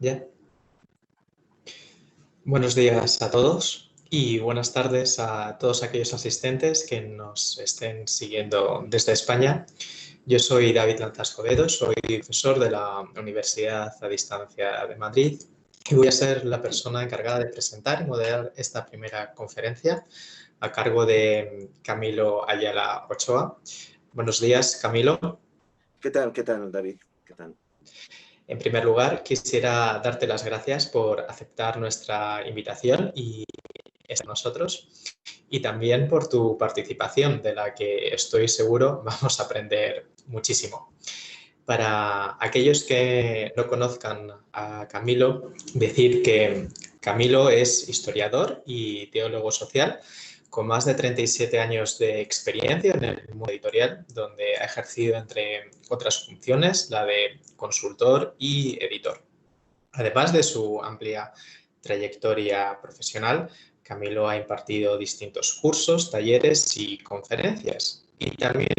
Ya. Buenos días a todos y buenas tardes a todos aquellos asistentes que nos estén siguiendo desde España. Yo soy David Lanza Escobedo, soy profesor de la Universidad a Distancia de Madrid y voy a ser la persona encargada de presentar y moderar esta primera conferencia a cargo de Camilo Ayala Ochoa. Buenos días, Camilo. ¿Qué tal, David? ¿Qué tal? En primer lugar, quisiera darte las gracias por aceptar nuestra invitación y estar con nosotros y también por tu participación, de la que estoy seguro vamos a aprender muchísimo. Para aquellos que no conozcan a Camilo, decir que Camilo es historiador y teólogo social con más de 37 años de experiencia en el mundo editorial, donde ha ejercido, entre otras funciones, la de consultor y editor. Además de su amplia trayectoria profesional, Camilo ha impartido distintos cursos, talleres y conferencias, y también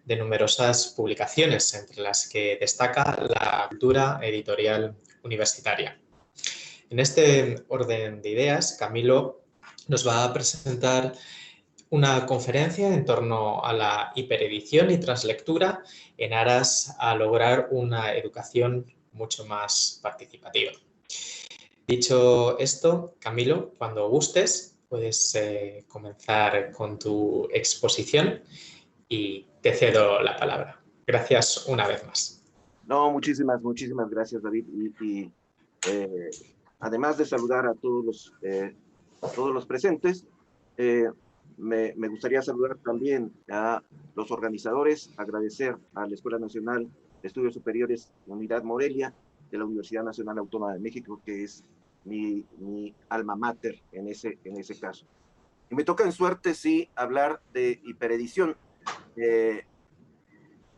de numerosas publicaciones, entre las que destaca la cultura editorial universitaria. En este orden de ideas, Camilo nos va a presentar una conferencia en torno a la hiperedición y translectura en aras a lograr una educación mucho más participativa. Dicho esto, Camilo, cuando gustes, puedes comenzar con tu exposición y te cedo la palabra. Gracias una vez más. No, muchísimas gracias, David. Además de saludar a todos los presentes, me gustaría saludar también a los organizadores, agradecer a la Escuela Nacional de Estudios Superiores Unidad Morelia de la Universidad Nacional Autónoma de México, que es mi alma mater en ese caso. Y me toca en suerte, sí, hablar de hiperedición.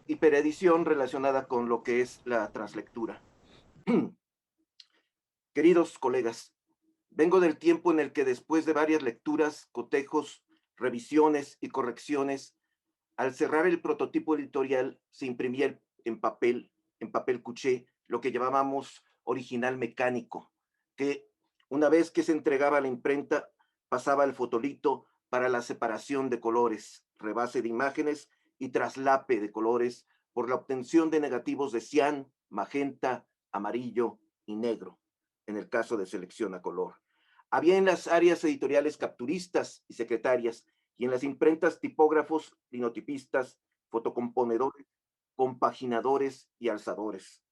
Hiperedición relacionada con lo que es la translectura. Queridos colegas, vengo del tiempo en el que después de varias lecturas, cotejos, revisiones y correcciones, al cerrar el prototipo editorial se imprimía en papel cuché, lo que llamábamos original mecánico, que una vez que se entregaba a la imprenta, pasaba al fotolito para la separación de colores, rebase de imágenes y traslape de colores por la obtención de negativos de cian, magenta, amarillo y negro, en el caso de selección a color. Había en las áreas editoriales capturistas y secretarias, y en las imprentas tipógrafos, linotipistas, fotocomponedores, compaginadores y alzadores.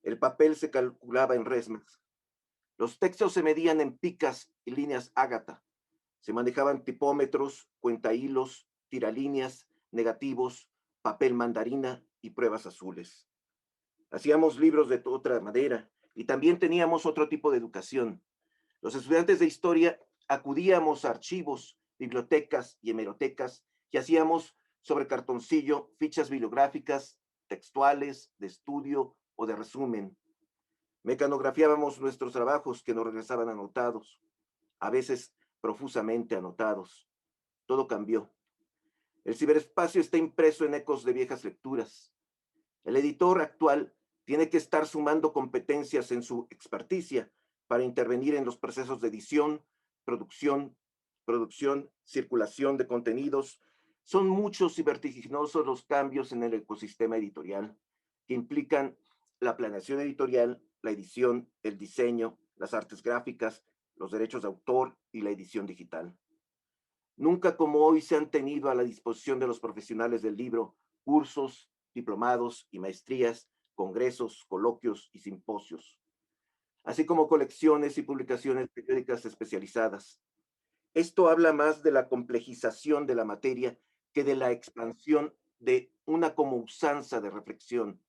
El papel se calculaba en resmas. Los textos se medían en picas y líneas ágata. Se manejaban tipómetros, cuentahilos, tiralíneas, negativos, papel mandarina y pruebas azules. Hacíamos libros de otra madera y también teníamos otro tipo de educación. Los estudiantes de historia acudíamos a archivos, bibliotecas y hemerotecas y hacíamos sobre cartoncillo fichas bibliográficas, textuales, de estudio o de resumen. Mecanografiábamos nuestros trabajos que nos regresaban anotados, a veces profusamente anotados. Todo cambió. El ciberespacio está impreso en ecos de viejas lecturas. El editor actual tiene que estar sumando competencias en su experticia para intervenir en los procesos de edición, producción, circulación de contenidos. Son muchos y vertiginosos los cambios en el ecosistema editorial que implican la planeación editorial, la edición, el diseño, las artes gráficas, los derechos de autor y la edición digital. Nunca como hoy se han tenido a la disposición de los profesionales del libro cursos, diplomados y maestrías, congresos, coloquios y simposios, así como colecciones y publicaciones periódicas especializadas. Esto habla más de la complejización de la materia que de la expansión de una como usanza de reflexión.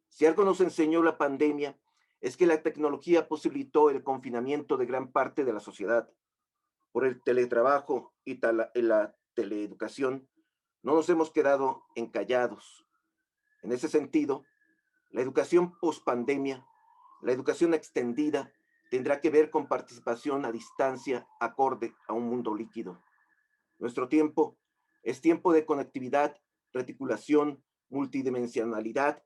Si algo nos enseñó la pandemia, es que la tecnología posibilitó el confinamiento de gran parte de la sociedad. Por el teletrabajo y la teleeducación, no nos hemos quedado encallados. En ese sentido, la educación post-pandemia, la educación extendida, tendrá que ver con participación a distancia acorde a un mundo líquido. Nuestro tiempo es tiempo de conectividad, reticulación, multidimensionalidad,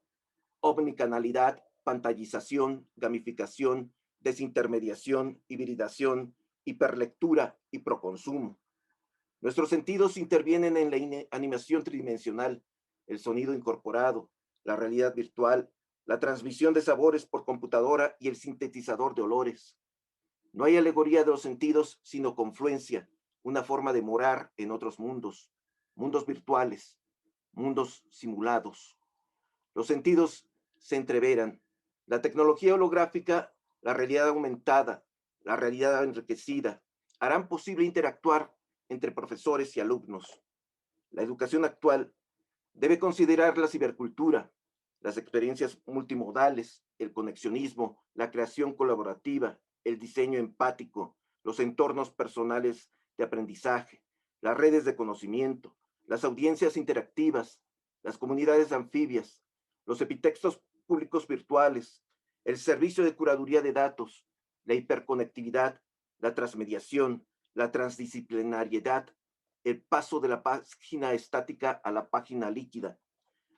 omnicanalidad, pantallización, gamificación, desintermediación, hibridación, hiperlectura y proconsumo. Nuestros sentidos intervienen en la animación tridimensional, el sonido incorporado, la realidad virtual, la transmisión de sabores por computadora y el sintetizador de olores. No hay alegoría de los sentidos, sino confluencia, una forma de morar en otros mundos, mundos virtuales, mundos simulados. Los sentidos se entreveran. La tecnología holográfica, la realidad aumentada, la realidad enriquecida, harán posible interactuar entre profesores y alumnos. La educación actual debe considerar la cibercultura, las experiencias multimodales, el conexionismo, la creación colaborativa, el diseño empático, los entornos personales de aprendizaje, las redes de conocimiento, las audiencias interactivas, las comunidades anfibias, los epitextos públicos virtuales, el servicio de curaduría de datos, la hiperconectividad, la transmediación, la transdisciplinariedad, el paso de la página estática a la página líquida,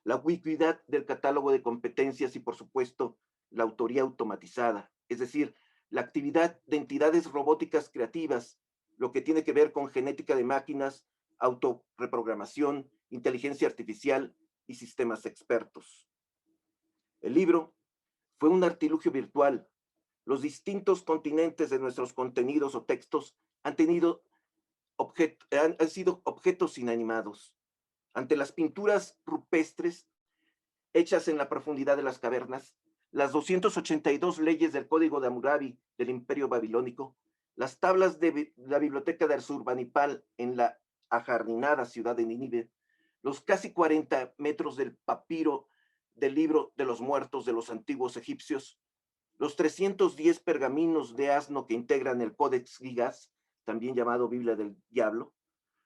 la ubicuidad del catálogo de competencias y, por supuesto, la autoría automatizada, es decir, la actividad de entidades robóticas creativas, lo que tiene que ver con genética de máquinas, autorreprogramación, inteligencia artificial y sistemas expertos. El libro fue un artilugio virtual. Los distintos continentes de nuestros contenidos o textos han sido objetos inanimados. Ante las pinturas rupestres hechas en la profundidad de las cavernas, las 282 leyes del Código de Hammurabi del Imperio Babilónico, las tablas de la Biblioteca de Asurbanipal en la ajardinada ciudad de Nínive, los casi 40 metros del papiro del libro de los muertos de los antiguos egipcios, los 310 pergaminos de asno que integran el Codex Gigas, también llamado Biblia del Diablo,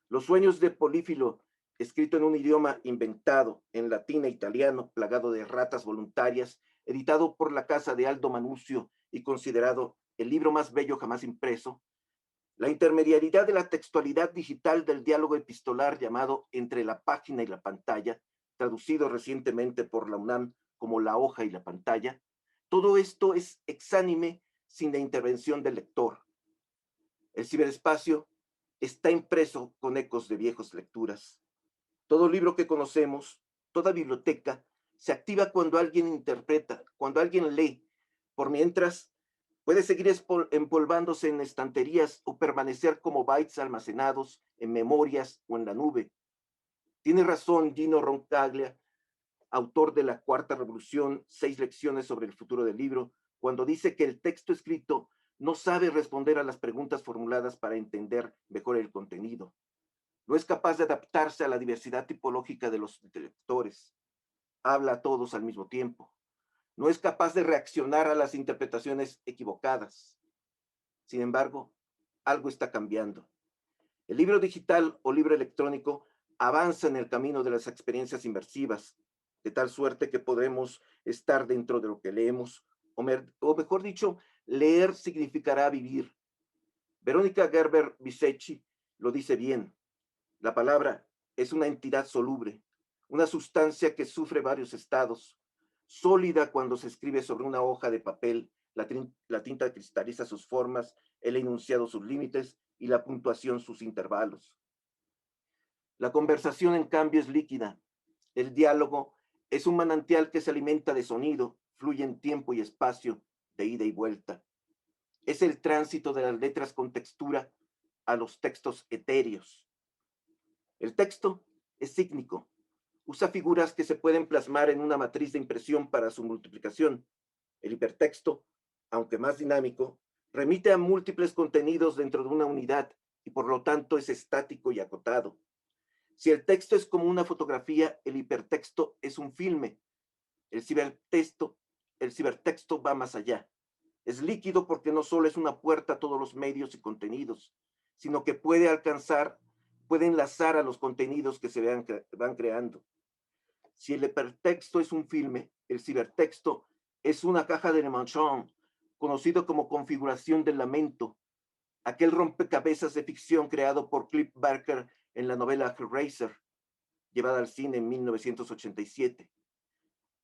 los sueños de Polífilo, escrito en un idioma inventado en latín e italiano, plagado de ratas voluntarias, editado por la casa de Aldo Manuzio y considerado el libro más bello jamás impreso, la intermediariedad de la textualidad digital del diálogo epistolar llamado Entre la página y la pantalla, traducido recientemente por la UNAM como La hoja y la pantalla, todo esto es exánime sin la intervención del lector. El ciberespacio está impreso con ecos de viejas lecturas. Todo libro que conocemos, toda biblioteca, se activa cuando alguien interpreta, cuando alguien lee. Por mientras, puede seguir empolvándose en estanterías o permanecer como bytes almacenados en memorias o en la nube. Tiene razón Gino Roncaglia, autor de La Cuarta Revolución, 6 lecciones sobre el futuro del libro, cuando dice que el texto escrito no sabe responder a las preguntas formuladas para entender mejor el contenido. No es capaz de adaptarse a la diversidad tipológica de los lectores. Habla a todos al mismo tiempo. No es capaz de reaccionar a las interpretaciones equivocadas. Sin embargo, algo está cambiando. El libro digital o libro electrónico avanza en el camino de las experiencias inmersivas, de tal suerte que podemos estar dentro de lo que leemos, o mejor dicho, leer significará vivir. Verónica Gerber-Bisecci lo dice bien. La palabra es una entidad soluble, una sustancia que sufre varios estados. Sólida cuando se escribe sobre una hoja de papel, la tinta cristaliza sus formas, el enunciado sus límites y la puntuación sus intervalos. La conversación, en cambio, es líquida. El diálogo es un manantial que se alimenta de sonido, fluye en tiempo y espacio, de ida y vuelta. Es el tránsito de las letras con textura a los textos etéreos. El texto es sígnico, usa figuras que se pueden plasmar en una matriz de impresión para su multiplicación. El hipertexto, aunque más dinámico, remite a múltiples contenidos dentro de una unidad y por lo tanto es estático y acotado. Si el texto es como una fotografía, el hipertexto es un filme. El cibertexto va más allá. Es líquido porque no solo es una puerta a todos los medios y contenidos, sino que puede enlazar a los contenidos que se van creando. Si el hipertexto es un filme, el cibertexto es una caja de Manchon, conocido como configuración del lamento, aquel rompecabezas de ficción creado por Clive Barker en la novela Hellraiser, llevada al cine en 1987.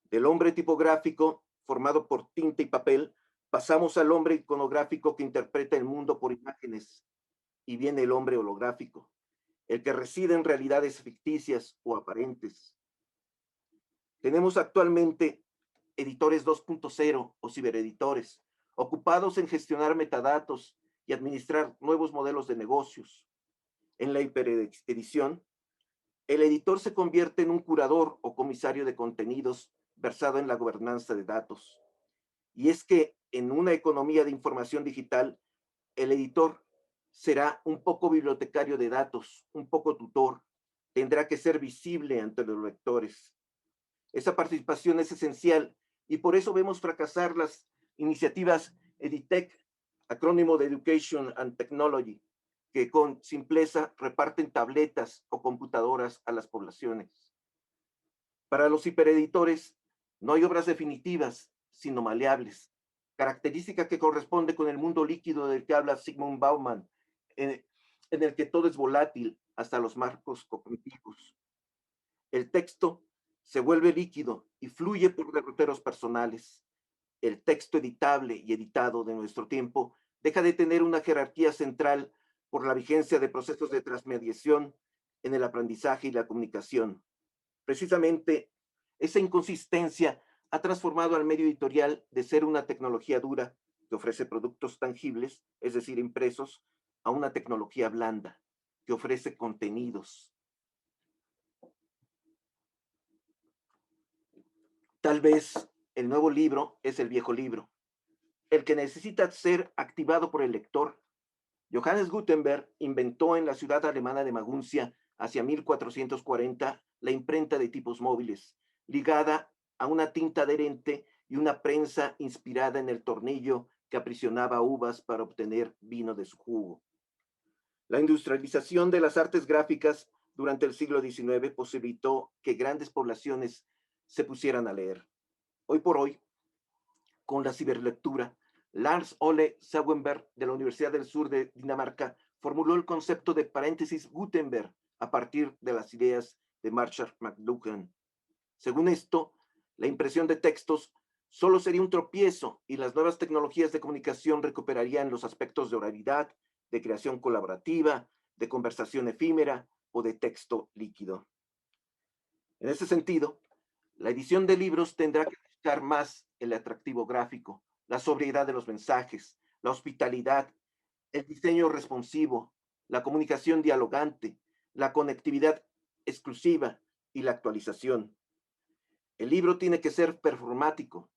Del hombre tipográfico formado por tinta y papel, pasamos al hombre iconográfico que interpreta el mundo por imágenes, y viene el hombre holográfico, el que reside en realidades ficticias o aparentes. Tenemos actualmente editores 2.0 o cibereditores, ocupados en gestionar metadatos y administrar nuevos modelos de negocios. En la hiperedición, el editor se convierte en un curador o comisario de contenidos versado en la gobernanza de datos. Y es que en una economía de información digital, el editor será un poco bibliotecario de datos, un poco tutor, tendrá que ser visible ante los lectores. Esa participación es esencial y por eso vemos fracasar las iniciativas EDITEC, acrónimo de Education and Technology, que con simpleza reparten tabletas o computadoras a las poblaciones. Para los hipereditores, no hay obras definitivas, sino maleables, característica que corresponde con el mundo líquido del que habla Zygmunt Bauman, en el que todo es volátil, hasta los marcos cognitivos. El texto se vuelve líquido y fluye por derroteros personales. El texto editable y editado de nuestro tiempo deja de tener una jerarquía central por la vigencia de procesos de transmediación en el aprendizaje y la comunicación. Precisamente, esa inconsistencia ha transformado al medio editorial de ser una tecnología dura que ofrece productos tangibles, es decir, impresos, a una tecnología blanda que ofrece contenidos. Tal vez el nuevo libro es el viejo libro, el que necesita ser activado por el lector. Johannes Gutenberg inventó en la ciudad alemana de Maguncia, hacia 1440, la imprenta de tipos móviles, ligada a una tinta adherente y una prensa inspirada en el tornillo que aprisionaba uvas para obtener vino de su jugo. La industrialización de las artes gráficas durante el siglo XIX posibilitó que grandes poblaciones se pusieran a leer. Hoy por hoy, con la ciberlectura, Lars Ole Sauenberg de la Universidad del Sur de Dinamarca formuló el concepto de paréntesis Gutenberg a partir de las ideas de Marshall McLuhan. Según esto, la impresión de textos solo sería un tropiezo y las nuevas tecnologías de comunicación recuperarían los aspectos de oralidad, de creación colaborativa, de conversación efímera o de texto líquido. En ese sentido, la edición de libros tendrá que buscar más el atractivo gráfico, la sobriedad de los mensajes, la hospitalidad, el diseño responsivo, la comunicación dialogante, la conectividad exclusiva y la actualización. El libro tiene que ser performático.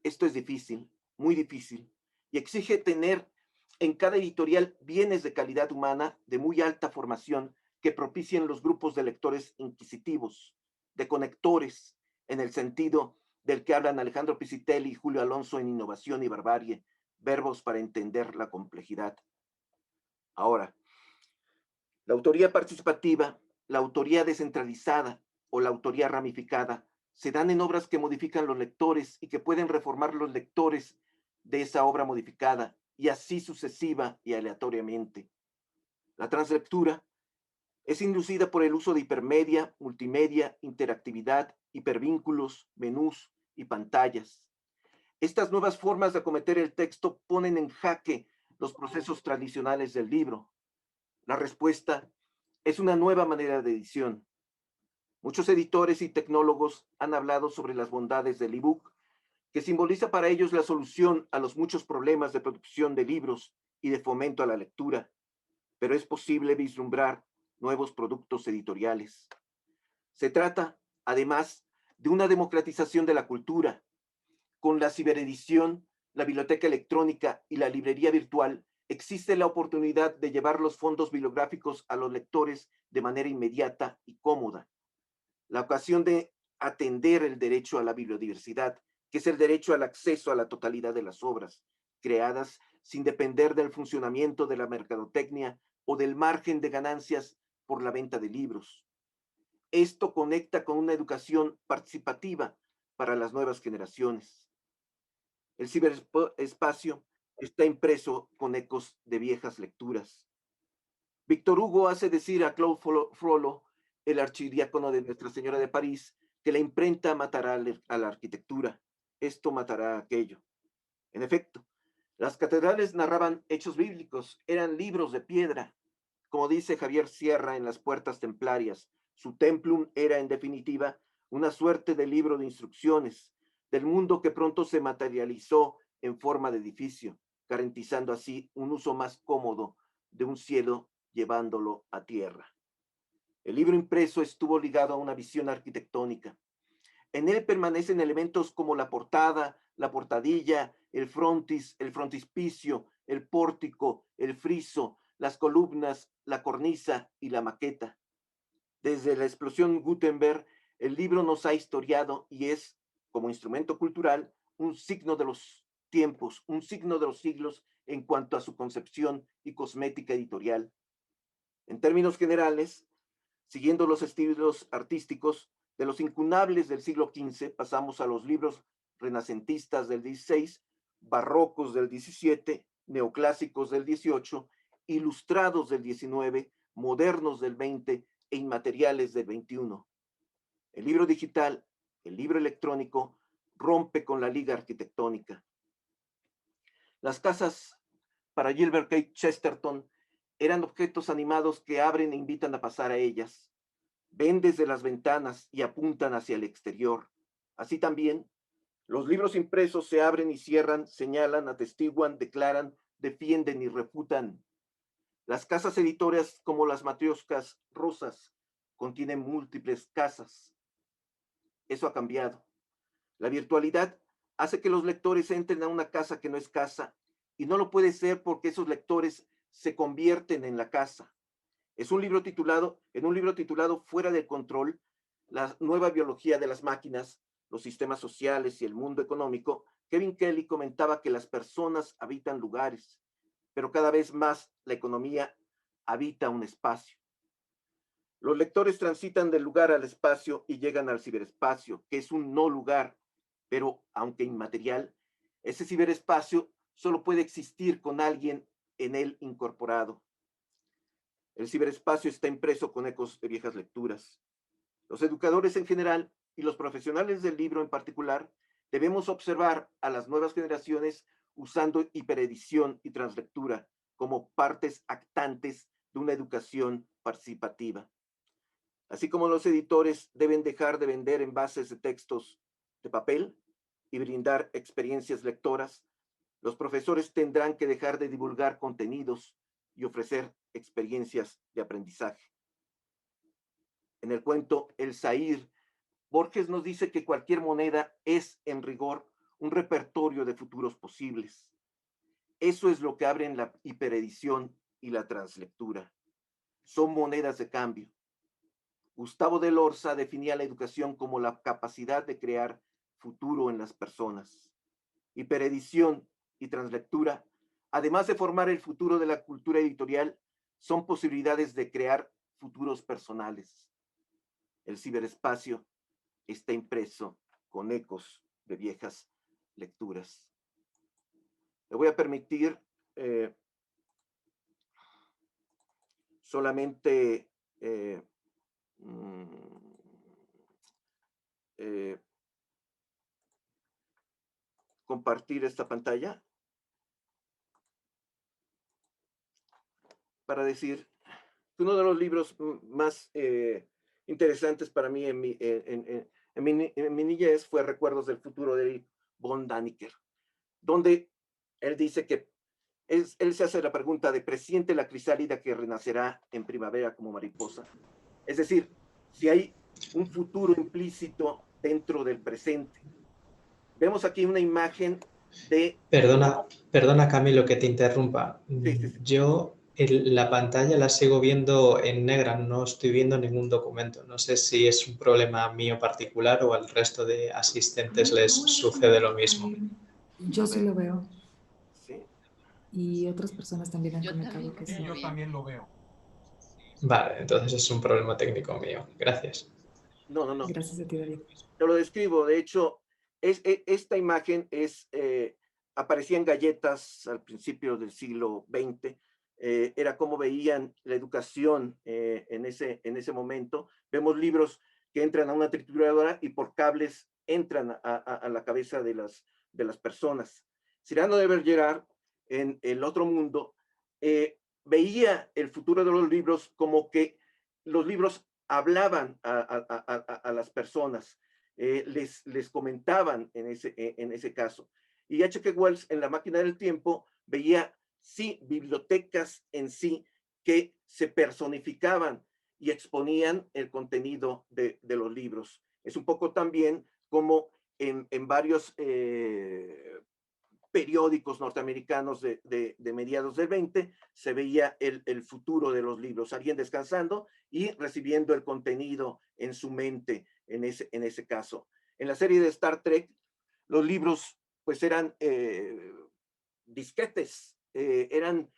Esto es difícil, muy difícil, y exige tener en cada editorial bienes de calidad humana de muy alta formación que propicien los grupos de lectores inquisitivos, de conectores, en el sentido del que hablan Alejandro Pisitelli y Julio Alonso en Innovación y Barbarie, verbos para entender la complejidad. Ahora, la autoría participativa, la autoría descentralizada o la autoría ramificada se dan en obras que modifican los lectores y que pueden reformar los lectores de esa obra modificada, y así sucesiva y aleatoriamente. La translectura es inducida por el uso de hipermedia, multimedia, interactividad, hipervínculos, menús y pantallas. Estas nuevas formas de acometer el texto ponen en jaque los procesos tradicionales del libro. La respuesta es una nueva manera de edición. Muchos editores y tecnólogos han hablado sobre las bondades del ebook, que simboliza para ellos la solución a los muchos problemas de producción de libros y de fomento a la lectura, pero es posible vislumbrar nuevos productos editoriales. Se trata, además, de una democratización de la cultura. Con la ciberedición, la biblioteca electrónica y la librería virtual, existe la oportunidad de llevar los fondos bibliográficos a los lectores de manera inmediata y cómoda. La ocasión de atender el derecho a la bibliodiversidad, que es el derecho al acceso a la totalidad de las obras, creadas sin depender del funcionamiento de la mercadotecnia o del margen de ganancias por la venta de libros. Esto conecta con una educación participativa para las nuevas generaciones. El ciberespacio está impreso con ecos de viejas lecturas. Víctor Hugo hace decir a Claude Frollo, el archidiácono de Nuestra Señora de París, que la imprenta matará a la arquitectura. esto matará aquello. En efecto, las catedrales narraban hechos bíblicos, eran libros de piedra. Como dice Javier Sierra en Las Puertas Templarias, su templum era en definitiva una suerte de libro de instrucciones del mundo que pronto se materializó en forma de edificio, garantizando así un uso más cómodo de un cielo llevándolo a tierra. El libro impreso estuvo ligado a una visión arquitectónica. En él permanecen elementos como la portada, la portadilla, el frontis, el frontispicio, el pórtico, el friso, las columnas, la cornisa y la maqueta. Desde la explosión Gutenberg, el libro nos ha historiado y es, como instrumento cultural, un signo de los tiempos, un signo de los siglos en cuanto a su concepción y cosmética editorial. En términos generales, siguiendo los estilos artísticos, de los incunables del siglo XV pasamos a los libros renacentistas del XVI, barrocos del XVII, neoclásicos del XVIII, ilustrados del XIX, modernos del XX e inmateriales del XXI. El libro digital, el libro electrónico, rompe con la liga arquitectónica. Las casas para Gilbert K. Chesterton eran objetos animados que abren e invitan a pasar a ellas. Ven desde las ventanas y apuntan hacia el exterior. Así también, los libros impresos se abren y cierran, señalan, atestiguan, declaran, defienden y refutan. Las casas editoras, como las matrioscas rusas, contienen múltiples casas. Eso ha cambiado. La virtualidad hace que los lectores entren a una casa que no es casa, y no lo puede ser porque esos lectores se convierten en la casa. En un libro titulado Fuera del control, la nueva biología de las máquinas, los sistemas sociales y el mundo económico, Kevin Kelly comentaba que las personas habitan lugares, pero cada vez más la economía habita un espacio. Los lectores transitan del lugar al espacio y llegan al ciberespacio, que es un no lugar, pero aunque inmaterial, ese ciberespacio solo puede existir con alguien en él incorporado. El ciberespacio está impreso con ecos de viejas lecturas. Los educadores en general y los profesionales del libro en particular debemos observar a las nuevas generaciones usando hiperedición y translectura como partes actantes de una educación participativa. Así como los editores deben dejar de vender envases de textos de papel y brindar experiencias lectoras, los profesores tendrán que dejar de divulgar contenidos y ofrecer experiencias de aprendizaje. En el cuento El Zahir, Borges nos dice que cualquier moneda es, en rigor, un repertorio de futuros posibles. Eso es lo que abren la hiperedición y la translectura. Son monedas de cambio. Gustavo de Lorza definía la educación como la capacidad de crear futuro en las personas. Hiperedición y translectura, además de formar el futuro de la cultura editorial, son posibilidades de crear futuros personales. El ciberespacio está impreso con ecos de viejas lecturas. Me voy a permitir solamente compartir esta pantalla para decir que uno de los libros más interesantes para mí en mi niñez fue Recuerdos del futuro de Erich von Däniken, donde él dice que él se hace la pregunta de ¿presiente la crisálida que renacerá en primavera como mariposa? Es decir, si hay un futuro implícito dentro del presente. Vemos aquí una imagen de... Perdona Camilo que te interrumpa. Sí. Yo la pantalla la sigo viendo en negra, no estoy viendo ningún documento. No sé si es un problema mío particular o al resto de asistentes les sucede lo mismo. Yo sí lo veo. Sí. Y otras personas también han comentado que sí. Yo también lo veo. Vale, entonces es un problema técnico mío. Gracias. No. Gracias a ti, David. Te lo describo. De hecho, esta imagen aparecía en galletas al principio del siglo XX. Era como veían la educación en ese momento. Vemos libros que entran a una trituradora y por cables entran a la cabeza de las personas. Cyrano de Bergerac, en El otro mundo, veía el futuro de los libros como que los libros hablaban a las personas, les comentaban en ese caso. Y H.G. Wells en La máquina del tiempo veía, sí, bibliotecas en sí que se personificaban y exponían el contenido de los libros. Es un poco también como en varios periódicos norteamericanos de mediados del 20, se veía el futuro de los libros, alguien descansando y recibiendo el contenido en su mente en ese caso. En la serie de Star Trek, los libros pues eran disquetes, eran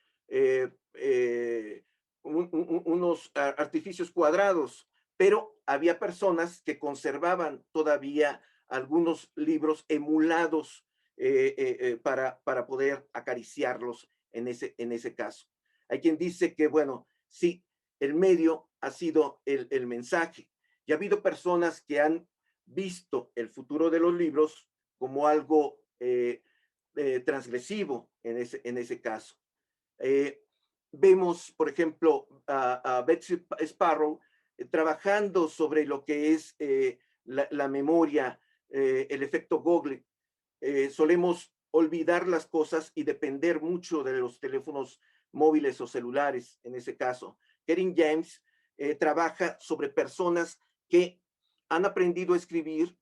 unos artificios cuadrados, pero había personas que conservaban todavía algunos libros emulados para poder acariciarlos en ese caso. Hay quien dice que, bueno, sí, el medio ha sido el mensaje. Y ha habido personas que han visto el futuro de los libros como algo transgresivo en ese caso. Vemos, por ejemplo, a Betsy Sparrow trabajando sobre lo que es la memoria, el efecto Google. Solemos olvidar las cosas y depender mucho de los teléfonos móviles o celulares en ese caso. Karen James trabaja sobre personas que han aprendido a escribir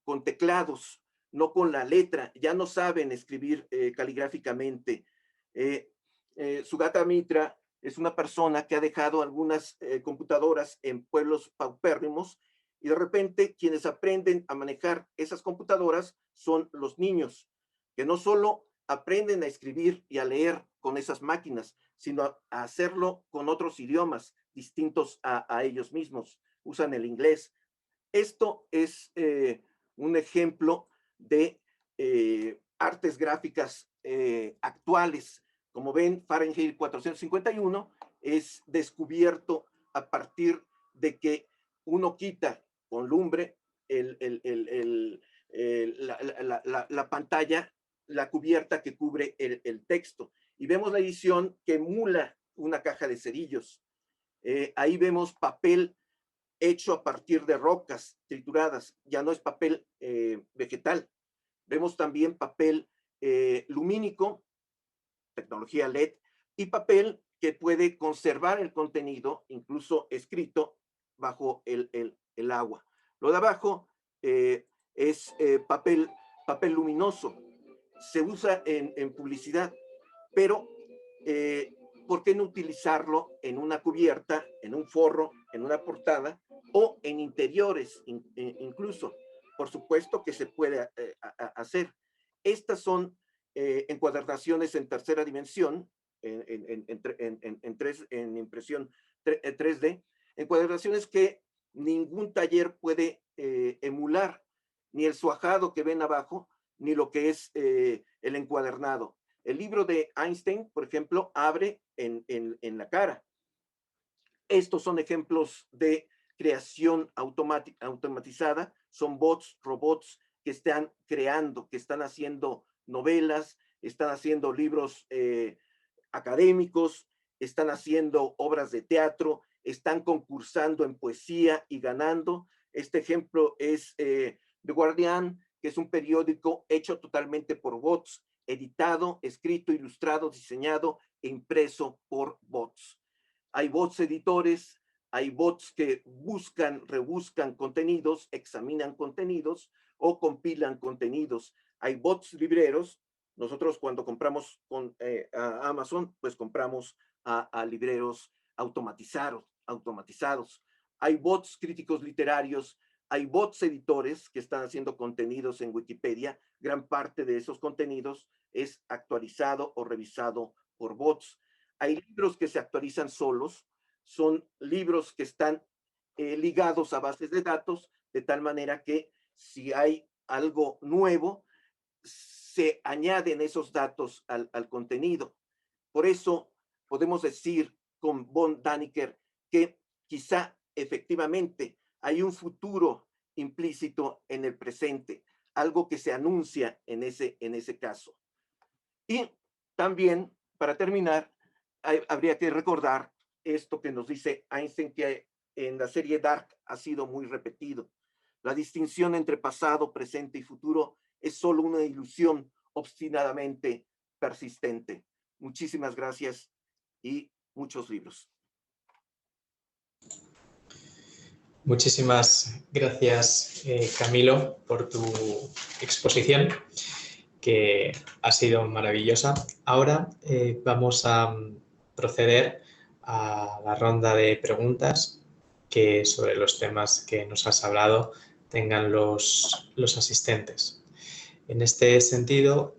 con teclados, no con la letra, ya no saben escribir caligráficamente. Sugata Mitra es una persona que ha dejado algunas computadoras en pueblos paupérrimos y de repente quienes aprenden a manejar esas computadoras son los niños, que no solo aprenden a escribir y a leer con esas máquinas, sino a hacerlo con otros idiomas distintos a ellos mismos. Usan el inglés. Esto es un ejemplo de artes gráficas actuales. Como ven, Fahrenheit 451 es descubierto a partir de que uno quita con lumbre la pantalla, la cubierta que cubre el texto. Y vemos la edición que emula una caja de cerillos. Ahí vemos papel hecho a partir de rocas trituradas, ya no es papel vegetal. Vemos también papel lumínico, tecnología LED, y papel que puede conservar el contenido, incluso escrito, bajo el agua. Lo de abajo es papel luminoso. Se usa en publicidad, pero ¿por qué no utilizarlo en una cubierta, en un forro, en una portada o en interiores incluso? Por supuesto que se puede hacer. Estas son encuadernaciones en tercera dimensión, en impresión 3D, encuadernaciones que ningún taller puede emular, ni el suajado que ven abajo, ni lo que es el encuadernado. El libro de Einstein, por ejemplo, abre en la cara. Estos son ejemplos de creación automatizada, son bots, robots que están creando, que están haciendo novelas, están haciendo libros académicos, están haciendo obras de teatro, están concursando en poesía y ganando. Este ejemplo es The Guardian, que es un periódico hecho totalmente por bots, editado, escrito, ilustrado, diseñado e impreso por bots. Hay bots editores, hay bots que buscan, rebuscan contenidos, examinan contenidos o compilan contenidos. Hay bots libreros. Nosotros cuando compramos con a Amazon, pues compramos a libreros automatizados. Hay bots críticos literarios, hay bots editores que están haciendo contenidos en Wikipedia. Gran parte de esos contenidos es actualizado o revisado por bots. Hay libros que se actualizan solos, son libros que están ligados a bases de datos, de tal manera que si hay algo nuevo, se añaden esos datos al contenido. Por eso podemos decir con von Daniken que quizá efectivamente hay un futuro implícito en el presente, algo que se anuncia en ese caso. Y también, para terminar, habría que recordar esto que nos dice Einstein, que en la serie Dark ha sido muy repetido. La distinción entre pasado, presente y futuro es solo una ilusión obstinadamente persistente. Muchísimas gracias y muchos libros. Muchísimas gracias, Camilo, por tu exposición, que ha sido maravillosa. Ahora vamos a proceder a la ronda de preguntas que sobre los temas que nos has hablado tengan los asistentes. En este sentido,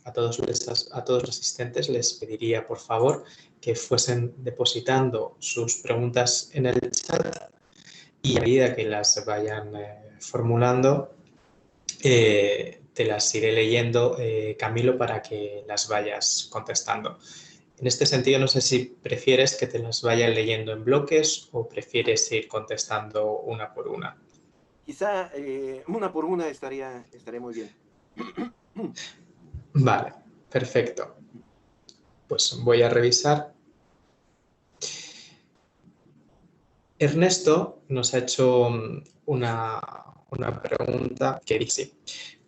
a todos los asistentes les pediría, por favor, que fuesen depositando sus preguntas en el chat y a medida que las vayan formulando, te las iré leyendo, Camilo, para que las vayas contestando. En este sentido, no sé si prefieres que te las vayan leyendo en bloques o prefieres ir contestando una por una. Quizá una por una estaría muy bien. Vale, perfecto. Pues voy a revisar. Ernesto nos ha hecho una pregunta que dice: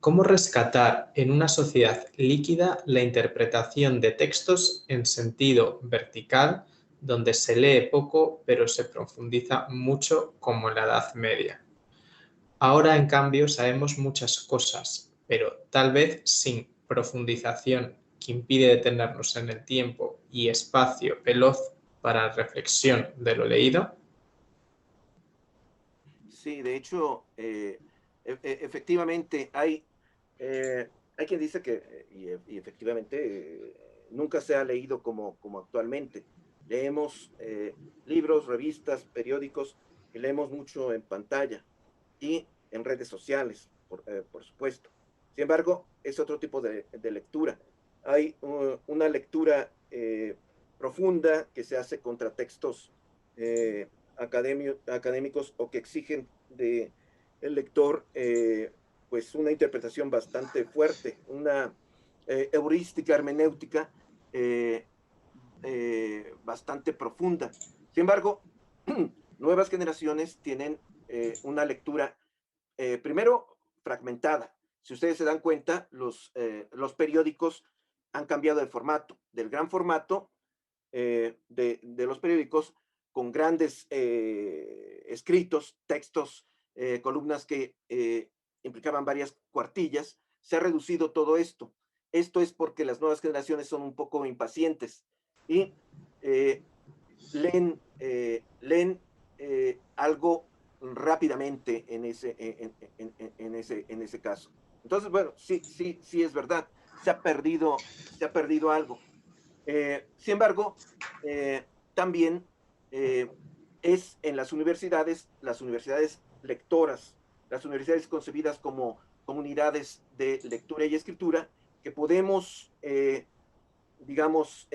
¿cómo rescatar en una sociedad líquida la interpretación de textos en sentido vertical, donde se lee poco pero se profundiza mucho, como en la Edad Media? Ahora, en cambio, sabemos muchas cosas, pero tal vez sin profundización que impide detenernos en el tiempo y espacio veloz para reflexión de lo leído. Sí, de hecho, efectivamente hay quien dice que, y efectivamente, nunca se ha leído como actualmente. Leemos libros, revistas, periódicos, y leemos mucho en pantalla y en redes sociales, por supuesto. Sin embargo, es otro tipo de lectura. Hay una lectura profunda que se hace contra textos académicos o que exigen del lector pues una interpretación bastante fuerte, una heurística hermenéutica bastante profunda. Sin embargo, nuevas generaciones tienen una lectura primero fragmentada. Si ustedes se dan cuenta, los periódicos han cambiado de formato, del gran formato de los periódicos con grandes escritos, textos, columnas que implicaban varias cuartillas. Se ha reducido todo esto. Esto es porque las nuevas generaciones son un poco impacientes y leen algo rápidamente en ese caso. Entonces, bueno, sí es verdad, se ha perdido algo. Sin embargo, también es en las universidades lectoras, las universidades concebidas como comunidades de lectura y escritura, que podemos, digamos,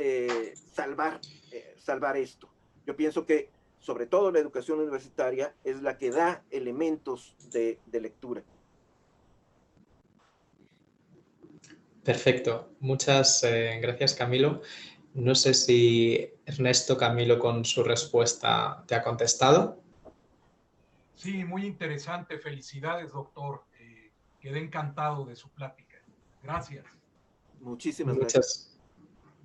salvar esto. Yo pienso que sobre todo la educación universitaria es la que da elementos de lectura. Perfecto. Muchas gracias, Camilo. No sé si Ernesto, Camilo, con su respuesta te ha contestado. Sí, muy interesante. Felicidades, doctor. Quedé encantado de su plática. Gracias. Muchísimas gracias.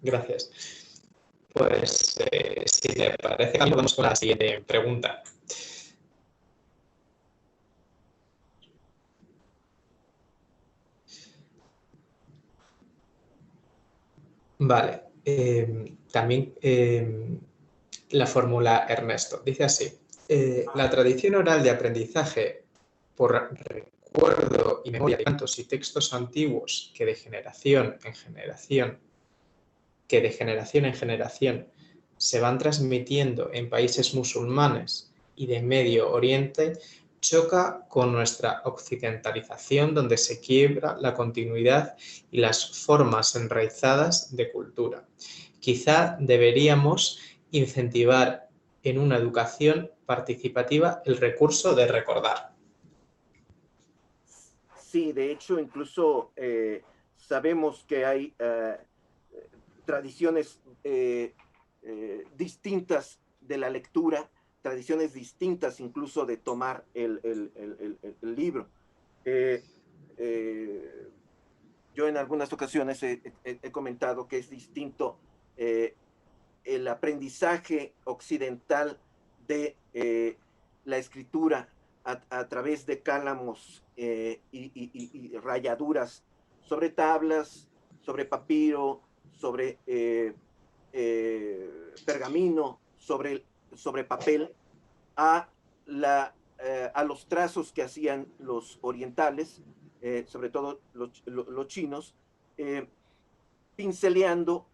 Gracias. Pues, si le parece, Camilo, vamos con la siguiente pregunta. Vale. También la fórmula Ernesto. Dice así: la tradición oral de aprendizaje por recuerdo y memoria de cantos y textos antiguos que de generación en generación se van transmitiendo en países musulmanes y de Medio Oriente choca con nuestra occidentalización, donde se quiebra la continuidad y las formas enraizadas de cultura. Quizá deberíamos incentivar en una educación participativa el recurso de recordar. Sí, de hecho, incluso sabemos que hay tradiciones distintas de la lectura, tradiciones distintas incluso de tomar el libro. Yo en algunas ocasiones he comentado que es distinto el aprendizaje occidental de la escritura a través de cálamos y rayaduras sobre tablas, sobre papiro, sobre pergamino, sobre papel, a los trazos que hacían los orientales, sobre todo los chinos, pinceleando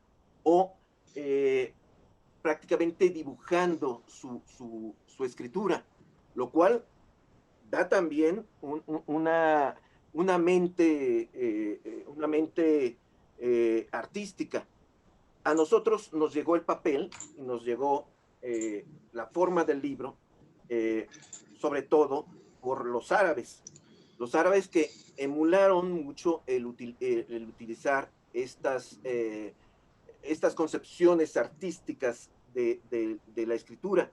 o prácticamente dibujando su escritura, lo cual da también una mente artística. A nosotros nos llegó el papel y nos llegó la forma del libro, sobre todo por los árabes que emularon mucho el utilizar estas concepciones artísticas de la escritura.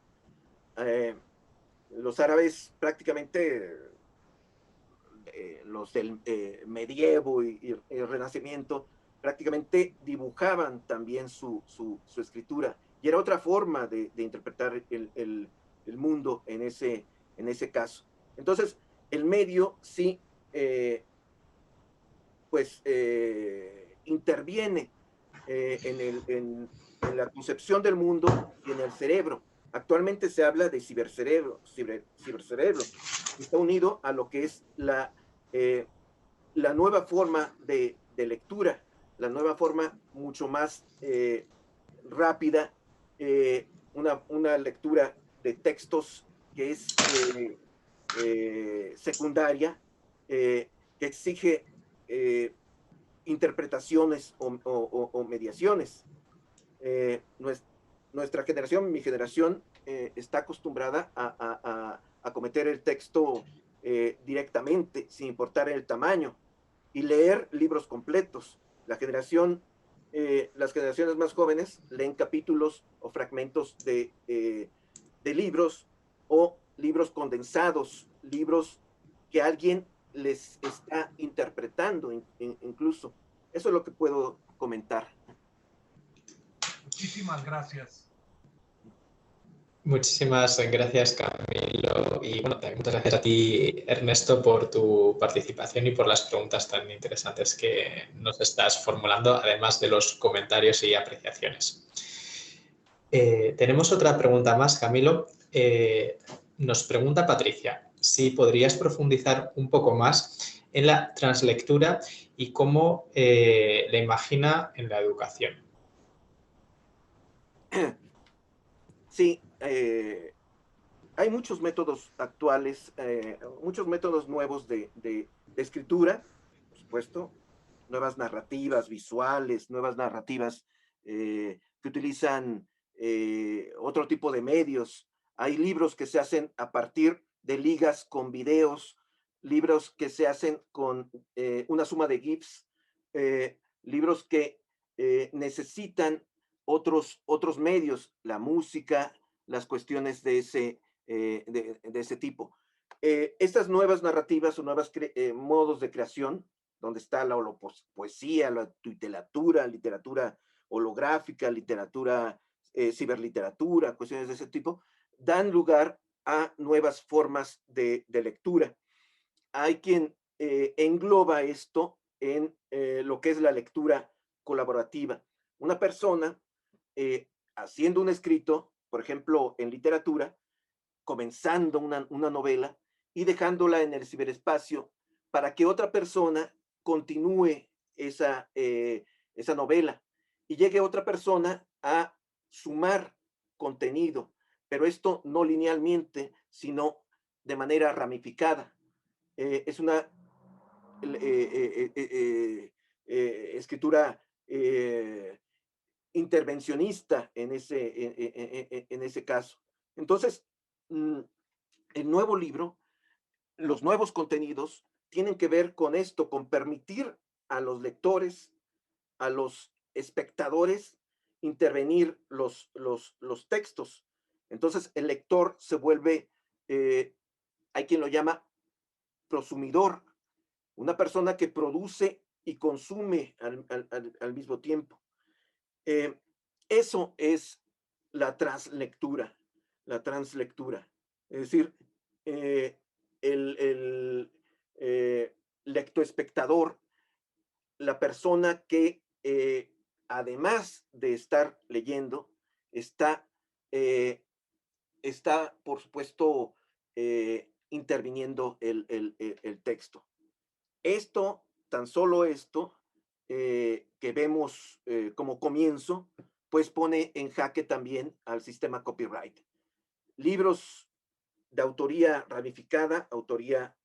Los árabes prácticamente, los del medievo y el Renacimiento, prácticamente dibujaban también su escritura. Y era otra forma de interpretar el mundo en ese caso. Entonces, el medio sí, interviene en la concepción del mundo y en el cerebro. Actualmente se habla de cibercerebro. Está unido a lo que es la nueva forma de lectura, la nueva forma mucho más rápida, una lectura de textos que es secundaria, que exige interpretaciones o mediaciones. Nuestra generación, mi generación, está acostumbrada a cometer el texto directamente, sin importar el tamaño, y leer libros completos. Las generaciones más jóvenes leen capítulos o fragmentos de libros, o libros condensados, libros que alguien les está interpretando incluso. Eso es lo que puedo comentar. Muchísimas gracias. Muchísimas gracias, Camilo. Y bueno, también muchas gracias a ti, Ernesto, por tu participación y por las preguntas tan interesantes que nos estás formulando, además de los comentarios y apreciaciones. Tenemos otra pregunta más, Camilo. Nos pregunta Patricia si podrías profundizar un poco más en la translectura y cómo la imagina en la educación. Sí, hay muchos métodos actuales, muchos métodos nuevos de escritura, por supuesto, nuevas narrativas visuales, nuevas narrativas que utilizan otro tipo de medios. Hay libros que se hacen a partir de ligas con videos, libros que se hacen con una suma de GIFs, libros que necesitan otros medios, la música, las cuestiones de ese tipo. Estas nuevas narrativas o nuevos modos de creación, donde está la poesía, la literatura holográfica, literatura, ciberliteratura, cuestiones de ese tipo, dan lugar a nuevas formas de lectura. Hay quien engloba esto en lo que es la lectura colaborativa. Una persona haciendo un escrito, por ejemplo, en literatura, comenzando una novela y dejándola en el ciberespacio para que otra persona continúe esa novela y llegue otra persona a sumar contenido, pero esto no linealmente, sino de manera ramificada. Es una escritura intervencionista en ese caso. Entonces, el nuevo libro, los nuevos contenidos tienen que ver con esto, con permitir a los lectores, a los espectadores, intervenir los textos. Entonces el lector se vuelve, hay quien lo llama prosumidor, una persona que produce y consume al mismo tiempo. Eso es la translectura, la translectura. Es decir, el lectoespectador, la persona que además de estar leyendo, está, por supuesto, interviniendo el texto. Esto, tan solo esto, que vemos como comienzo, pues pone en jaque también al sistema copyright. Libros de autoría ramificada, autoría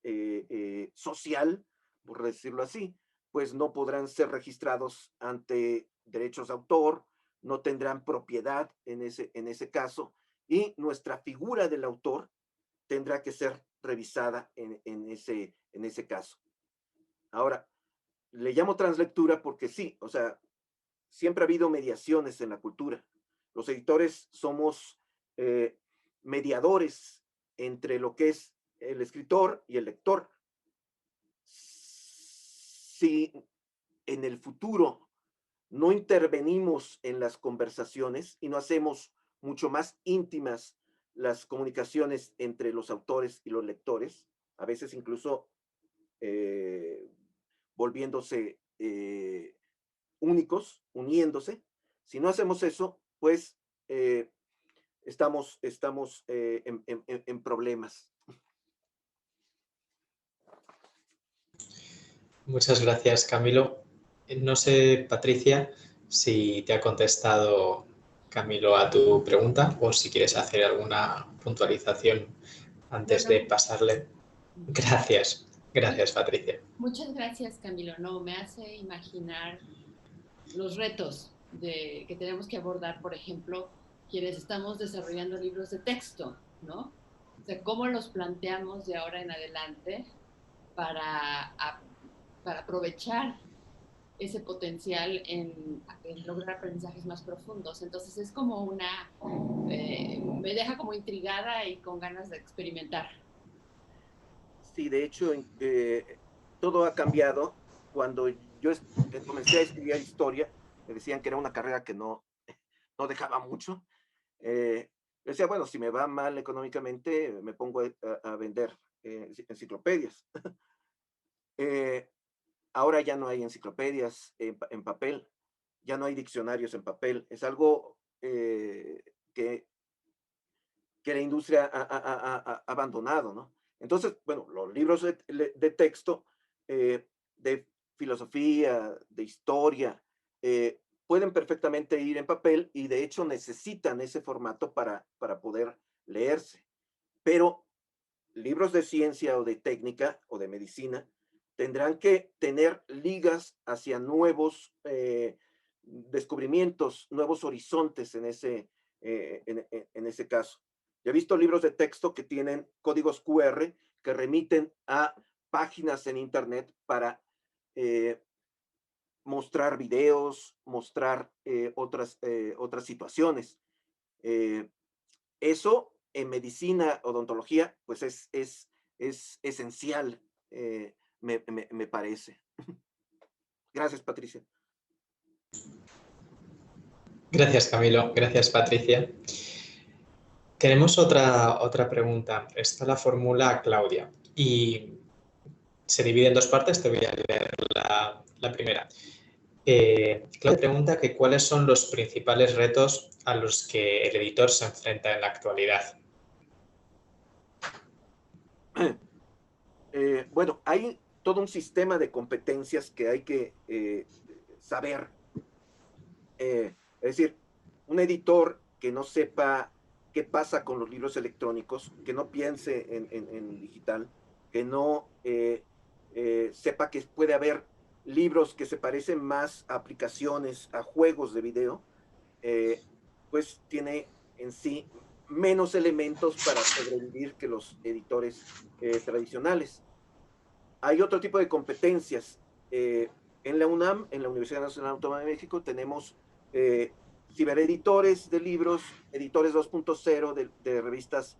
social, por decirlo así, pues no podrán ser registrados ante derechos de autor, no tendrán propiedad en ese caso, y nuestra figura del autor tendrá que ser revisada en ese caso. Ahora, le llamo translectura porque sí, o sea, siempre ha habido mediaciones en la cultura. Los editores somos mediadores entre lo que es el escritor y el lector. Si en el futuro no intervenimos en las conversaciones y no hacemos mucho más íntimas las comunicaciones entre los autores y los lectores, a veces incluso volviéndose únicos, uniéndose. Si no hacemos eso, pues estamos en problemas. Muchas gracias, Camilo. No sé, Patricia, si te ha contestado Camilo a tu pregunta o si quieres hacer alguna puntualización antes de pasarle. Gracias, gracias, Patricia. Muchas gracias, Camilo. No, me hace imaginar los retos que tenemos que abordar, por ejemplo, quienes estamos desarrollando libros de texto, ¿no? O sea, cómo los planteamos de ahora en adelante para aprovechar ese potencial en lograr aprendizajes más profundos. Entonces es como me deja como intrigada y con ganas de experimentar. Sí, de hecho, todo ha cambiado. Cuando yo comencé a estudiar historia, me decían que era una carrera que no dejaba mucho. Decía, bueno, si me va mal económicamente, me pongo a vender enciclopedias. Ahora ya no hay enciclopedias en papel, ya no hay diccionarios en papel. Es algo que la industria ha abandonado, ¿no? Entonces, bueno, los libros de texto, de filosofía, de historia, pueden perfectamente ir en papel y de hecho necesitan ese formato para poder leerse. Pero libros de ciencia o de técnica o de medicina tendrán que tener ligas hacia nuevos descubrimientos, nuevos horizontes en ese caso. Yo he visto libros de texto que tienen códigos QR que remiten a páginas en internet para mostrar videos, mostrar otras situaciones. Eso en medicina, odontología, pues es esencial, me parece. Gracias, Patricia. Gracias, Camilo. Gracias, Patricia. Tenemos otra pregunta. Esta la formula Claudia y se divide en dos partes. Te voy a leer la primera. Claudia pregunta que cuáles son los principales retos a los que el editor se enfrenta en la actualidad. Bueno, hay todo un sistema de competencias que hay que saber. Es decir, un editor que no sepa qué pasa con los libros electrónicos, que no piense en digital, que no sepa que puede haber libros que se parecen más a aplicaciones, a juegos de video, pues tiene en sí menos elementos para sobrevivir que los editores tradicionales. Hay otro tipo de competencias. En la UNAM, en la Universidad Nacional Autónoma de México, tenemos cibereditores de libros, editores 2.0 de revistas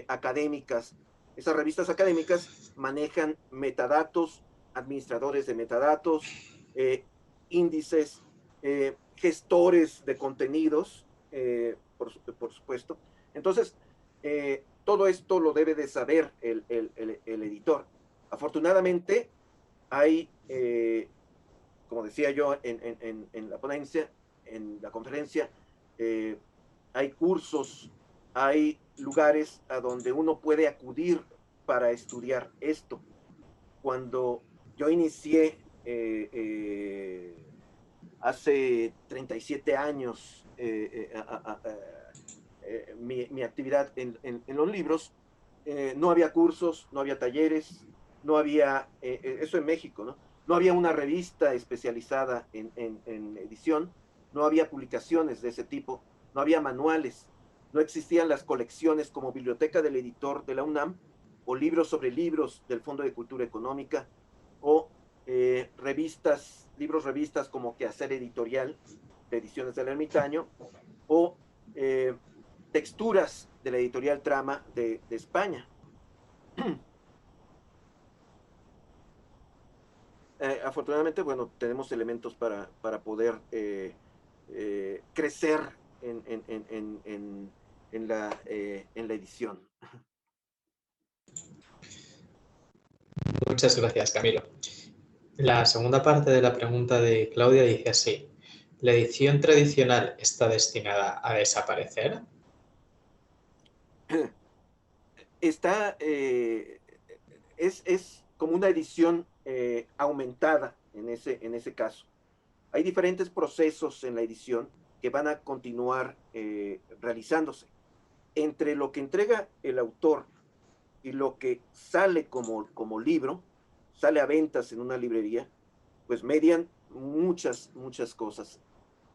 académicas. Esas revistas académicas manejan metadatos, administradores de metadatos, índices, gestores de contenidos, por supuesto. Entonces, todo esto lo debe de saber el editor. Afortunadamente, hay, como decía yo en la ponencia, en la conferencia, hay cursos, hay lugares a donde uno puede acudir para estudiar esto. Cuando yo inicié hace 37 años mi actividad en los libros, no había cursos, no había talleres, no había, eso en México, ¿no? No había una revista especializada en edición, no había publicaciones de ese tipo, no había manuales, no existían las colecciones como Biblioteca del Editor de la UNAM, o libros sobre libros del Fondo de Cultura Económica, o revistas como Quehacer Editorial, de Ediciones del Ermitaño, o texturas de la editorial Trama de España. Afortunadamente, bueno, tenemos elementos para poder crecer en la edición. Muchas gracias, Camilo. La segunda parte de la pregunta de Claudia dice así: ¿la edición tradicional está destinada a desaparecer? Está, es como una edición aumentada en ese caso. Hay diferentes procesos en la edición que van a continuar realizándose. Entre lo que entrega el autor y lo que sale como libro, sale a ventas en una librería, pues median muchas cosas.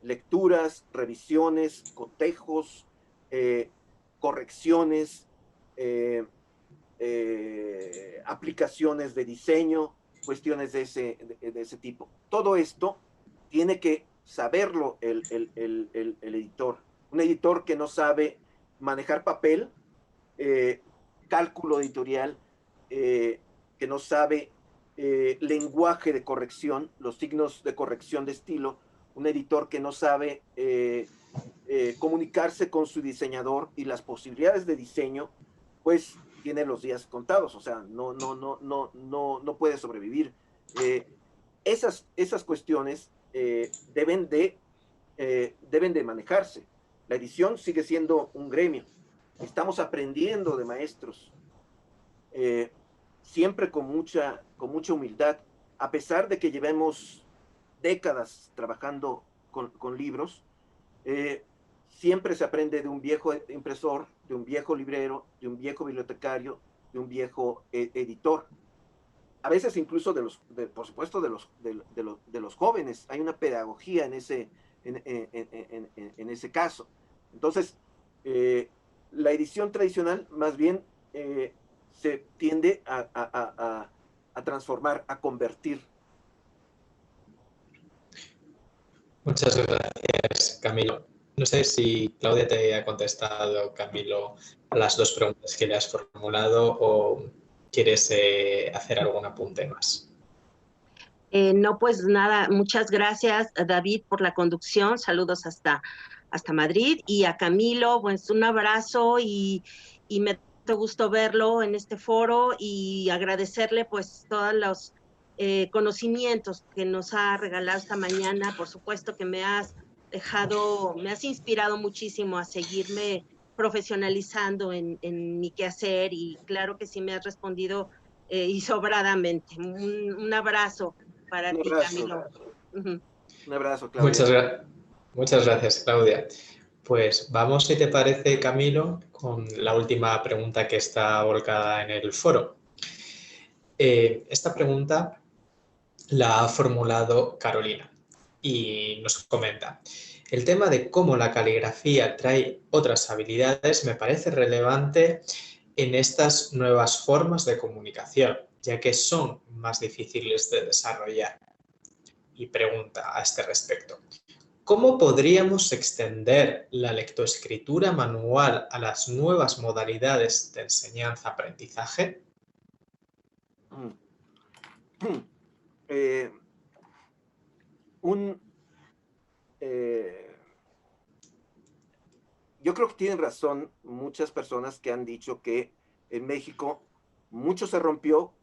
Lecturas, revisiones, cotejos, correcciones, aplicaciones de diseño, cuestiones de ese tipo. Todo esto tiene que saberlo el editor. Un editor que no sabe manejar papel, cálculo editorial, que no sabe lenguaje de corrección, los signos de corrección de estilo, un editor que no sabe comunicarse con su diseñador y las posibilidades de diseño, pues tiene los días contados, o sea, no puede sobrevivir. Esas cuestiones deben de manejarse. La edición sigue siendo un gremio. Estamos aprendiendo de maestros, siempre con mucha humildad, a pesar de que llevemos décadas trabajando con libros. Siempre se aprende de un viejo impresor, de un viejo librero, de un viejo bibliotecario, de un viejo editor. A veces incluso por supuesto, de los jóvenes. Hay una pedagogía en ese caso. Entonces, la edición tradicional más bien se tiende a transformar, a convertir. Muchas gracias, Camilo. No sé si Claudia te ha contestado, Camilo, a las dos preguntas que le has formulado o quieres hacer algún apunte más. No, pues nada, muchas gracias, David, por la conducción. Saludos hasta Madrid. Y a Camilo, pues un abrazo y me da gusto verlo en este foro y agradecerle pues todos los conocimientos que nos ha regalado esta mañana. Por supuesto que me has inspirado muchísimo a seguirme profesionalizando en mi quehacer, y claro que sí me has respondido y sobradamente. Un abrazo para ti, Camilo. Un abrazo, Claudia. Muchas gracias, Claudia. Pues vamos, si te parece, Camilo, con la última pregunta que está volcada en el foro. Esta pregunta la ha formulado Carolina y nos comenta: el tema de cómo la caligrafía trae otras habilidades me parece relevante en estas nuevas formas de comunicación. ya que son más difíciles de desarrollar. Y pregunta a este respecto: ¿cómo podríamos extender la lectoescritura manual a las nuevas modalidades de enseñanza-aprendizaje? Yo creo que tienen razón muchas personas que han dicho que en México mucho se rompió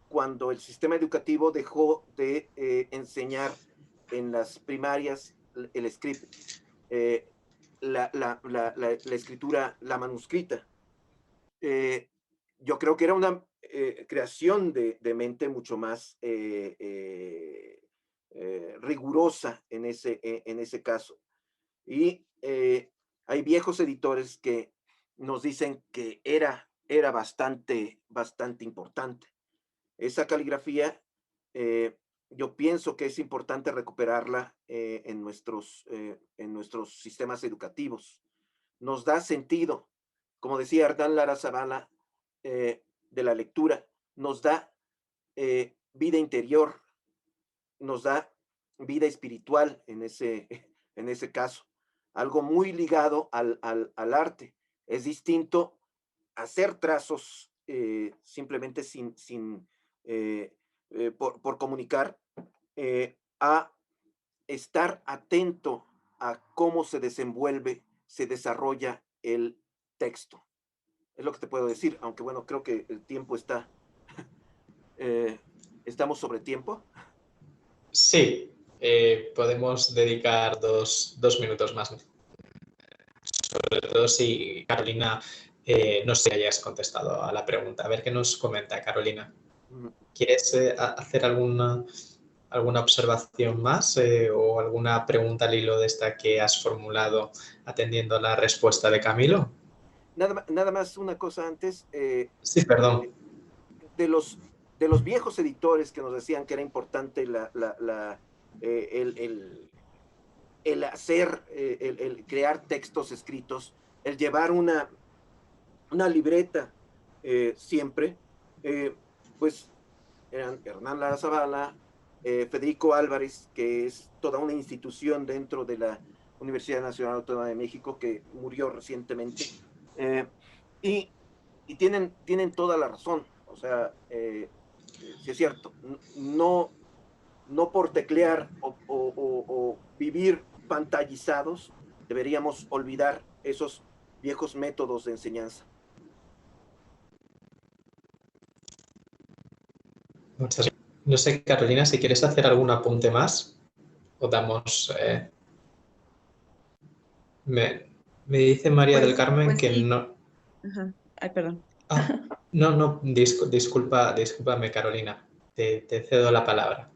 cuando el sistema educativo dejó de enseñar en las primarias el script, la escritura, la manuscrita. Yo creo que era una creación de mente mucho más rigurosa en ese caso. Y hay viejos editores que nos dicen que era bastante importante. Esa caligrafía, yo pienso que es importante recuperarla en nuestros sistemas educativos. Nos da sentido, como decía Hernán Lara Zavala, de la lectura, nos da vida interior, nos da vida espiritual en ese caso. Algo muy ligado al arte. Es distinto hacer trazos simplemente por comunicar, a estar atento a cómo se desenvuelve, se desarrolla el texto. Es lo que te puedo decir, aunque bueno, creo que el tiempo está... ¿estamos sobre tiempo? Sí, podemos dedicar dos minutos más. Sobre todo si Carolina, no sé si hayas contestado a la pregunta. A ver qué nos comenta Carolina. ¿Quieres hacer alguna observación más o alguna pregunta al hilo de esta que has formulado atendiendo a la respuesta de Camilo? Nada más una cosa antes. Sí, perdón. De los viejos editores que nos decían que era importante el hacer, el crear textos escritos, el llevar una libreta siempre, pues eran Hernán Lara Zavala, Federico Álvarez, que es toda una institución dentro de la Universidad Nacional Autónoma de México, que murió recientemente, y tienen toda la razón. O sea, sí es cierto, no por teclear o vivir pantallizados, deberíamos olvidar esos viejos métodos de enseñanza. Muchas gracias. No sé, Carolina, si quieres hacer algún apunte más o damos... Me dice María del Carmen que sí. no... Ajá. Ay, perdón. No, discúlpame, Carolina. Te cedo la palabra.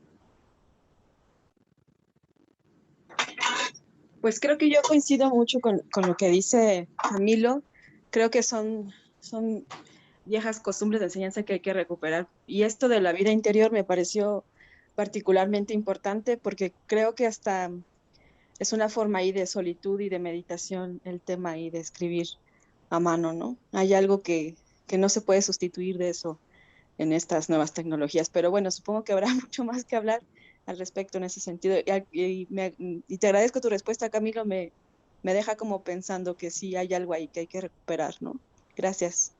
Pues creo que yo coincido mucho con lo que dice Camilo. Creo que son viejas costumbres de enseñanza que hay que recuperar. Y esto de la vida interior me pareció particularmente importante porque creo que hasta es una forma ahí de solitud y de meditación el tema ahí de escribir a mano, ¿no? Hay algo que no se puede sustituir de eso en estas nuevas tecnologías. Pero bueno, supongo que habrá mucho más que hablar al respecto en ese sentido. Y te agradezco tu respuesta, Camilo. Me deja como pensando que sí hay algo ahí que hay que recuperar, ¿no? Gracias.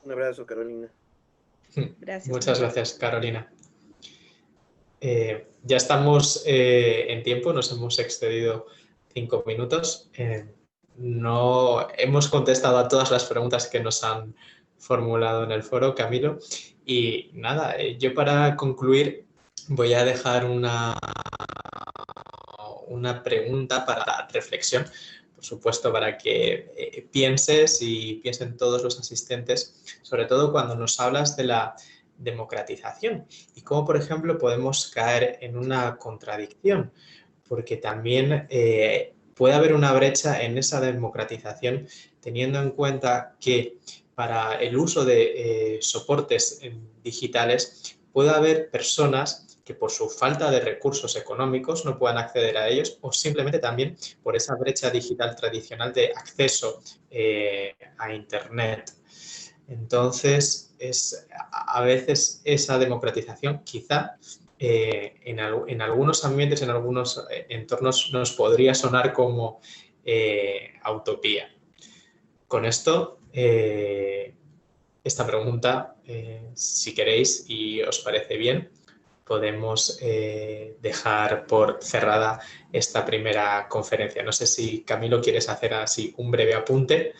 Un abrazo, Carolina. Gracias. Muchas gracias, Carolina. Ya estamos en tiempo, nos hemos excedido 5 minutos. No hemos contestado a todas las preguntas que nos han formulado en el foro, Camilo. Y nada, yo para concluir voy a dejar una pregunta para reflexión, por supuesto, para que pienses y piensen todos los asistentes, sobre todo cuando nos hablas de la democratización y cómo, por ejemplo, podemos caer en una contradicción, porque también puede haber una brecha en esa democratización teniendo en cuenta que para el uso de soportes digitales puede haber personas que por su falta de recursos económicos no puedan acceder a ellos o simplemente también por esa brecha digital tradicional de acceso a Internet. Entonces, a veces esa democratización quizá en algunos ambientes, en algunos entornos nos podría sonar como utopía. Con esto, esta pregunta, si queréis y os parece bien, podemos dejar por cerrada esta primera conferencia. No sé si, Camilo, quieres hacer así un breve apunte.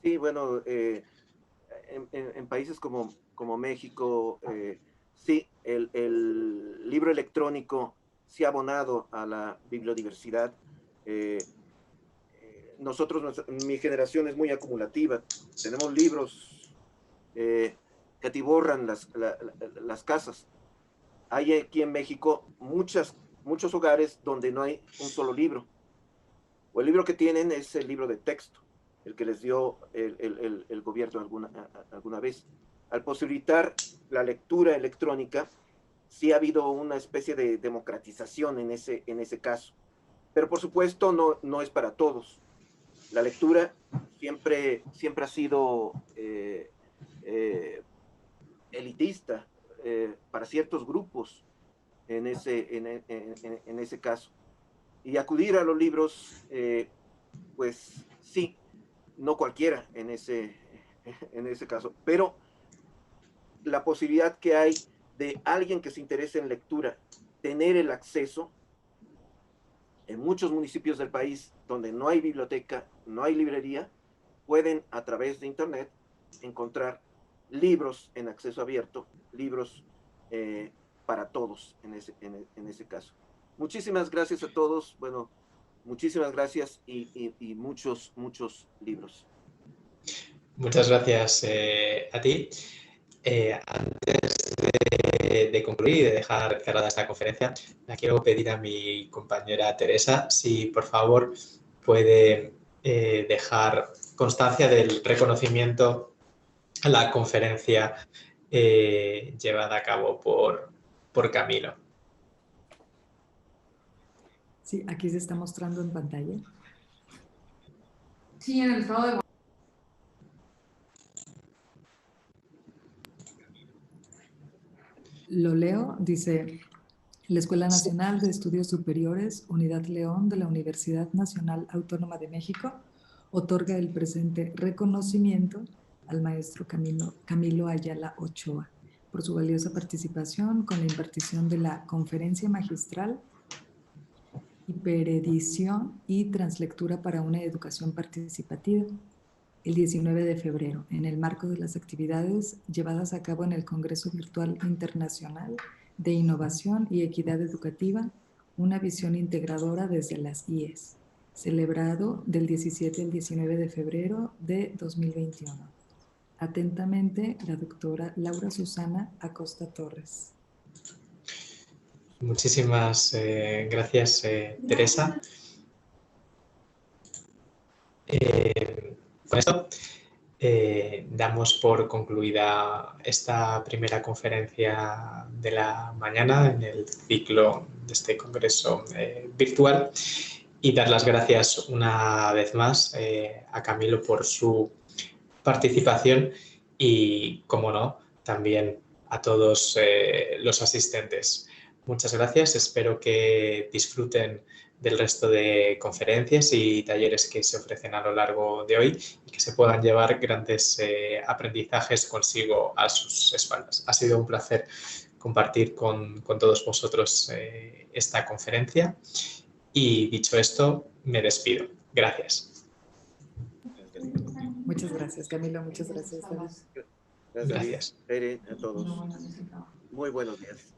Sí, bueno, en países como México, sí, el libro electrónico se ha abonado a la bibliodiversidad. Mi generación es muy acumulativa. Tenemos libros que atiborran las casas. Hay aquí en México muchos hogares donde no hay un solo libro. O el libro que tienen es el libro de texto, el que les dio el gobierno alguna vez. Al posibilitar la lectura electrónica, sí ha habido una especie de democratización en ese caso. Pero por supuesto no es para todos. La lectura siempre ha sido elitista para ciertos grupos en ese caso. Y acudir a los libros, pues sí, no cualquiera en ese caso, pero la posibilidad que hay de alguien que se interese en lectura, tener el acceso en muchos municipios del país donde no hay biblioteca, no hay librería, pueden a través de internet encontrar libros en acceso abierto, libros para todos en ese caso. Muchísimas gracias a todos. Bueno, muchísimas gracias y muchos libros. Muchas gracias a ti. Antes de concluir y de dejar cerrada esta conferencia, la quiero pedir a mi compañera Teresa si por favor puede dejar constancia del reconocimiento a la conferencia llevada a cabo por Camilo. Sí, aquí se está mostrando en pantalla. Sí, en el estado de... Lo leo, dice: la Escuela Nacional de Estudios Superiores, Unidad León de la Universidad Nacional Autónoma de México, otorga el presente reconocimiento al maestro Camilo Ayala Ochoa por su valiosa participación con la impartición de la conferencia magistral Hiperedición y Translectura para una Educación Participativa, el 19 de febrero, en el marco de las actividades llevadas a cabo en el Congreso Virtual Internacional de Innovación y Equidad Educativa, una visión integradora desde las IES, celebrado del 17 al 19 de febrero de 2021. Atentamente, la doctora Laura Susana Acosta Torres. Muchísimas gracias, Teresa. Con esto damos por concluida esta primera conferencia de la mañana en el ciclo de este congreso virtual y dar las gracias una vez más a Camilo por su participación y, como no, también a todos los asistentes. Muchas gracias, espero que disfruten del resto de conferencias y talleres que se ofrecen a lo largo de hoy y que se puedan llevar grandes aprendizajes consigo a sus espaldas. Ha sido un placer compartir con todos vosotros esta conferencia y, dicho esto, me despido. Gracias. Muchas gracias, Camilo. Muchas gracias, David. Gracias. A todos. Muy buenos días.